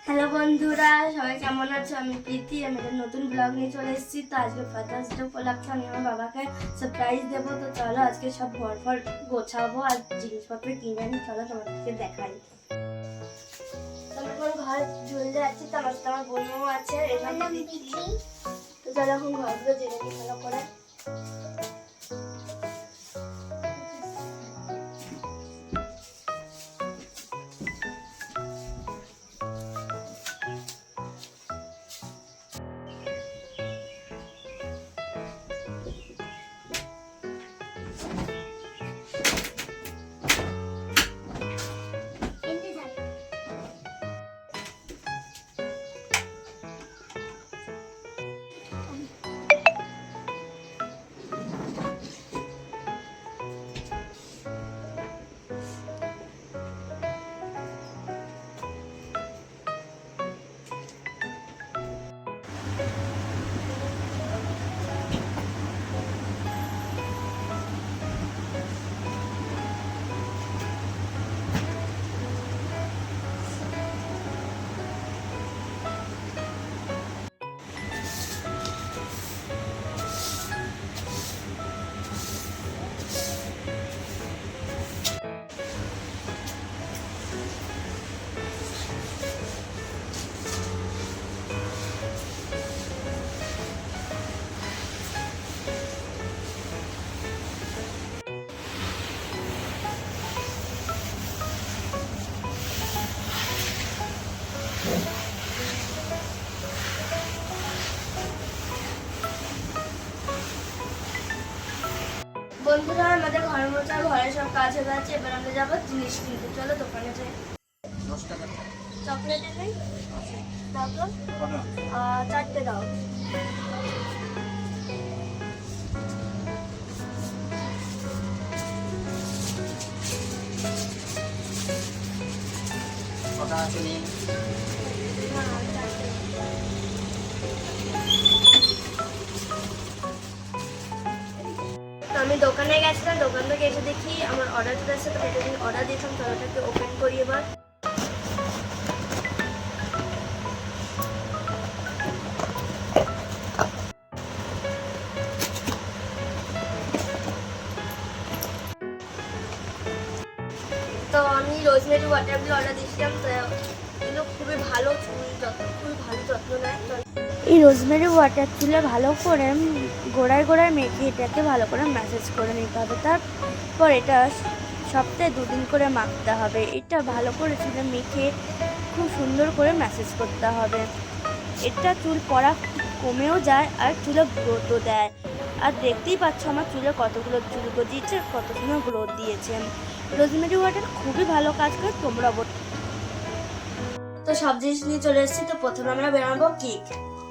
Hello বন্ধুরা, সবাই কেমন আছো? আমি প্রীতি। আমি একটা নতুন ব্লগ নিয়ে চলে এসেছি। তো আজকে ফাদার্স ডে উপলক্ষে আমি আমার বাবাকে সারপ্রাইজ দেবো। তো চলো আজকে সব ঘর গোছাবো আর জিনিসপত্র কিনে আনি। চলো তোমাদেরকে দেখাই। এখন ঘর ঝুলতে যাচ্ছি। তো আমার সাথে আমার বোনও আছে, এখানে দিচ্ছি। তো চলো এখন ঘরগুলো জেনে নিই ভালো করে। বন্ধুরা, আমাদের ঘর মোছা ঘরে সব কাজ হয়ে গেছে। এবার আমরা যাবো জিনিস কিনতে। চলো দোকানে যাই। 10 টাকা চকলেটের নেই? দাও তো। 4টে দাও। কটা আছে নিন। তো আমি দোকানে গেছিলাম, দোকান থেকে এসে দেখি আমার অর্ডার চলে আসছে। তো এটা অর্ডার দিয়েছিলাম, তো ওটাকে ওপেন করি এবার। তো আমি রোজমেরি ওয়াটারগুলো অর্ডার দিয়েছিলাম। তো এগুলো খুবই ভালো, খুবই ভালো যত্ন নেয়। এই রোজমেরি ওয়াটার তুলে ভালো করে গোড়ায় গোড়ায় মেখে এটাকে ভালো করে ম্যাসেজ করে নিতে হবে। তারপর এটা সপ্তাহে 2 দিন করে মাখতে হবে। এটা ভালো করে চুলে মেখে খুব সুন্দর করে ম্যাসেজ করতে হবে। এটা চুল পড়া কমেও যায় আর চুলে গ্রোথও দেয়। আর দেখতেই পাচ্ছ আমার চুলে কতগুলো চুল গজিয়েছে, কত সুন্দর গ্রোথ দিয়েছে। রোজমেরি ওয়াটার খুবই ভালো কাজ করে, তোমরা তো সব জিনিস নিয়ে চলে এসেছি। তো প্রথমে আমরা বানাবো কেক।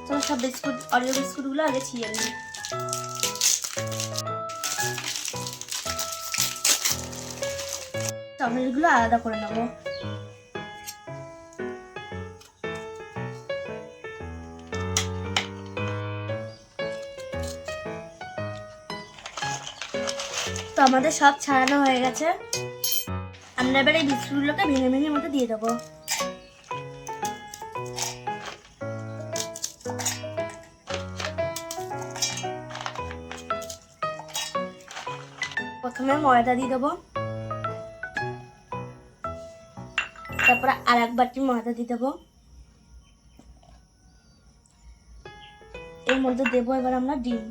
তো সব অরিও বিস্কুটগুলো আগে ছিঁড়ে নিই। চকলেটগুলো আলাদা করে নেবো। তো আমাদের সব ছাড়ানো হয়ে গেছে। আমরা এবার এই বিস্কুটগুলোকে ভেঙে ভেঙে মধ্যে দিয়ে দেবো। প্রথমে ময়দা দিয়ে দেবো, তারপরে আর এক বাটি ময়দা দিয়ে দেবো। এর মধ্যে দেবো এবার আমরা ডিম।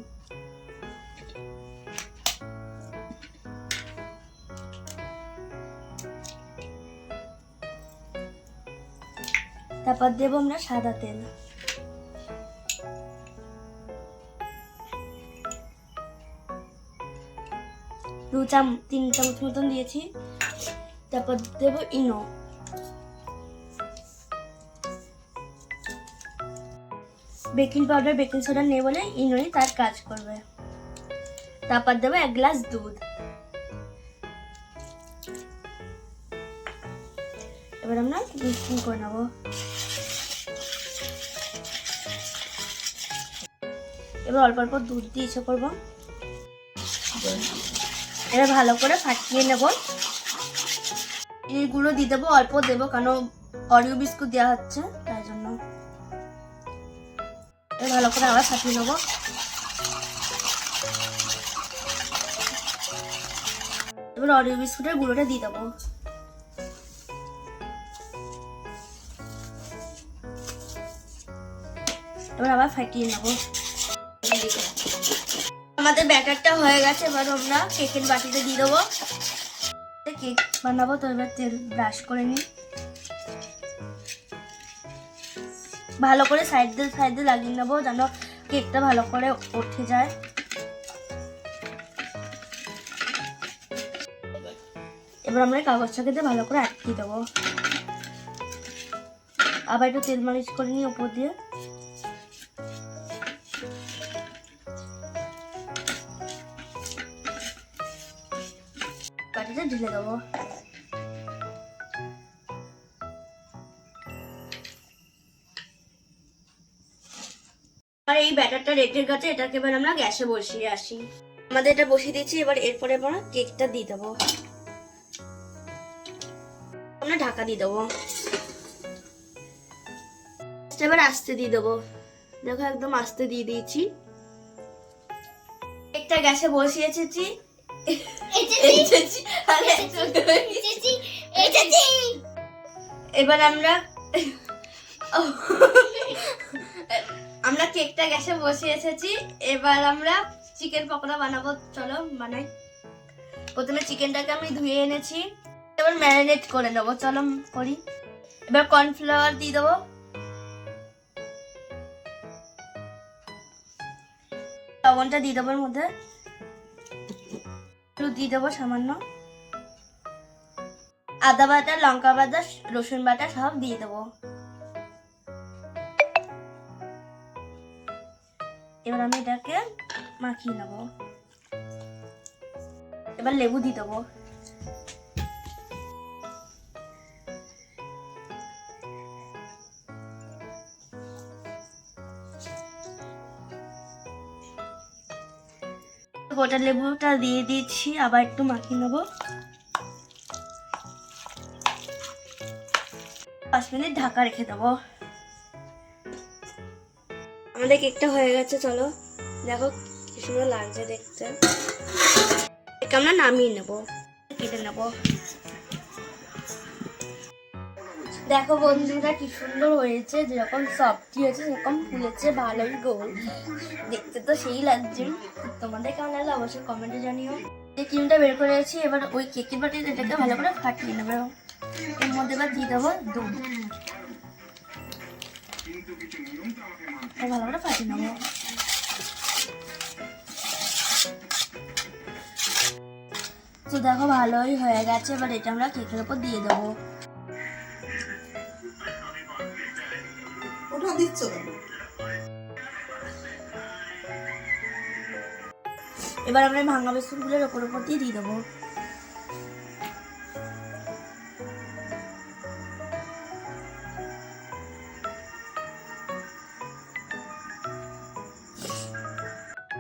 তারপর দেবো আমরা সাদা তেল। তিন চামচ মতন দিয়েছি। তারপর দেবো ইনো। বেকিং পাউডার বেকিং সোডা নেই বলে ইনোই তার কাজ করবে। তারপর দেবো 1 গ্লাস দুধ। এবার আমরা মিক্সিং করে নেবো। এবার অল্প অল্প দুধ দিয়ে ইসে করবো। এবার ভালো করে ফাটিয়ে নেব। এই গুঁড়ো দিয়ে দেবো, অল্প দেবো কারণ অরিও বিস্কুট দেওয়া হচ্ছে তাই জন্য। ভালো করে আবার ফাটিয়ে নেবো। এবার অরিও বিস্কুটের গুঁড়োটা দিয়ে দেবো। এবার আবার ফাটিয়ে নেবো। আমাদের ব্যাটারটা হয়ে গেছে, এবার আমরা কেকের বাটিতে দিয়ে দেবো। কেক বানাবো তো এবার তেল ব্রাশ করে নিই, ভালো করে সাইড দিয়ে লাগিয়ে নেবো যেন কেকটা ভালো করে উঠে যায়। এবার আমরা কাগজটাকে দিয়ে ভালো করে আটকে দেবো। আবার একটু তেল মালিশ করে নিই উপর দিয়ে। বাটিতে ঢেলে দেবো। আর এই ব্যাটারটা রেডি হয়ে গেছে, এটাকে এবার আমরা গ্যাসে বসিয়ে আসি। আমাদের এটা বসিয়ে দিয়েছি, এবার এরপরে আমরা কেকটা দিয়ে দেবো। আমরা ঢাকা দিয়ে দেবো। এবার আস্তে দিয়ে দেবো, দেখো একদম আস্তে দিয়ে দিয়েছি। একটা গ্যাসে বসিয়েছি, এবার আমরা কেকটা গ্যাসে বসিয়ে এসেছি। এবার আমরা চিকেন পকোড়া বানাবো, চলো বানাই। প্রথমে চিকেনটাকে আমি ধুয়ে এনেছি, এবার ম্যারিনেট করে নেবো, চলো করি। এবার কর্নফ্লাওয়ার দিয়ে দেবো, লবণটা দিয়ে দেবো, এর মধ্যে একটু দিয়ে দেবো সামান্য, আদা বাটা, লঙ্কা বাটা, রসুন বাটা সব দিয়ে দেবো। এবার আমি এটাকে মাখিয়ে নেবো। এবার লেবু দিয়ে দেবো। গোটা লেবুটা দিয়ে দিচ্ছি, আবার একটু মাখিয়ে নেবো। 5 মিনিট ঢাকা রেখে দেবো। আমাদের কেকটা হয়ে গেছে, চলো দেখো কি সুন্দর লাগছে দেখতে। একে আমরা নামিয়ে নেবো, কেটে নেবো। দেখো বন্ধুরা কি সুন্দর হয়েছে, যেরকম সফটি হয়েছে সেরকম ফুলেছে, ভালোই গোল দেখতে তো সেই লাগছে। তোমাদের কেমন লাগলো অবশ্যই কমেন্টে জানিও। এই ক্রিমটা বের করেছি, এবার ওই কেকের বাটিতে এটাকে ভালো করে ফাটিয়ে নেবো। এর মধ্যে এবার দিয়ে দেবো দুধ, ভালো করে ফাটিয়ে নেবো। তো দেখো ভালোই হয়ে গেছে, এবার এটা আমরা কেকের উপর দিয়ে দেবো। এবার আমরা ভাঙা বিস্কুটগুলোর ওপর দিয়ে দিয়ে দেবো।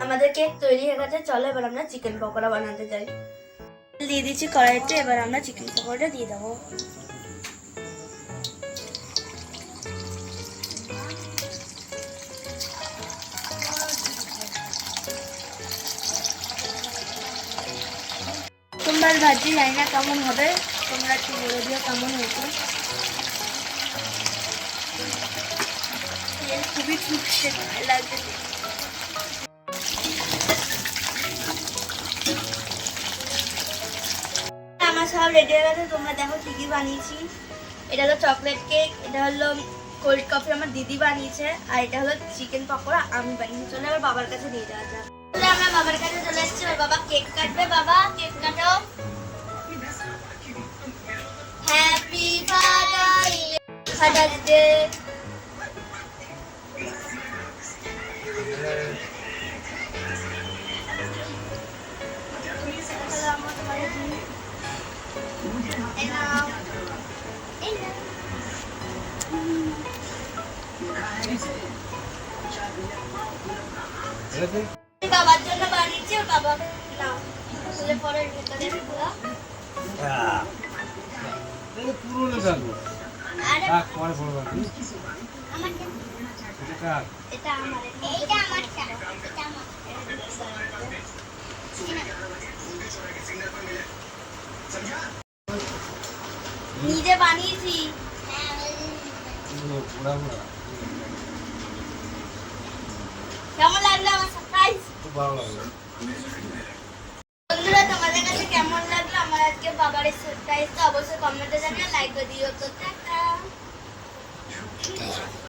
আমাদের কেক তৈরি হয়ে গেছে, চলো এবার আমরা চিকেন পকোড়া বানাতে যাই। দিয়ে দিচ্ছি কড়াইতে, এবার আমরা চিকেন পকোড়াটা দিয়ে দেবো। তোমরা ভাজি জানি না কেমন হবে, তোমরা একটু বলে দিও কেমন হয়েছে। খুবই ফুটছে, ভালো লাগছে। আমার সব রেডি হয়ে গেছে, তোমরা দেখো কি কি বানিয়েছি। এটা হলো চকলেট কেক, এটা হলো কোল্ড কফি আমার দিদি বানিয়েছে, আর এটা হলো চিকেন পকোড়া আমি বানিয়েছি। চলে আবার বাবার কাছে নিয়ে যাওয়া যাক। আমরা বাবার কাছে চলে এসেছি, ওর বাবা কেক কাটবে। বাবা কেক কাটো। Happy father's day. বাবার জন্য বানিয়েছি, ওর বাবা নাও খুলে পরে ভেতরে খোলা। পুরোনো থাকবো আরে কাক পরে পড়বা কি আমার এটা কাক এটা আমার এইটা আমারটা এটা আমার নিজে বানিয়েছি পুরো পুরা পুরা কেমন লাগলো আমার সারপ্রাইজ খুব ভালো লাগলো বন্ধুরা তোমাদের কাছে কেমন লাগলো আমার আজকে বাবার এই সারপ্রাইজটা অবশ্যই কমেন্টে জানিয়ে লাইক করে দিও তো টাটা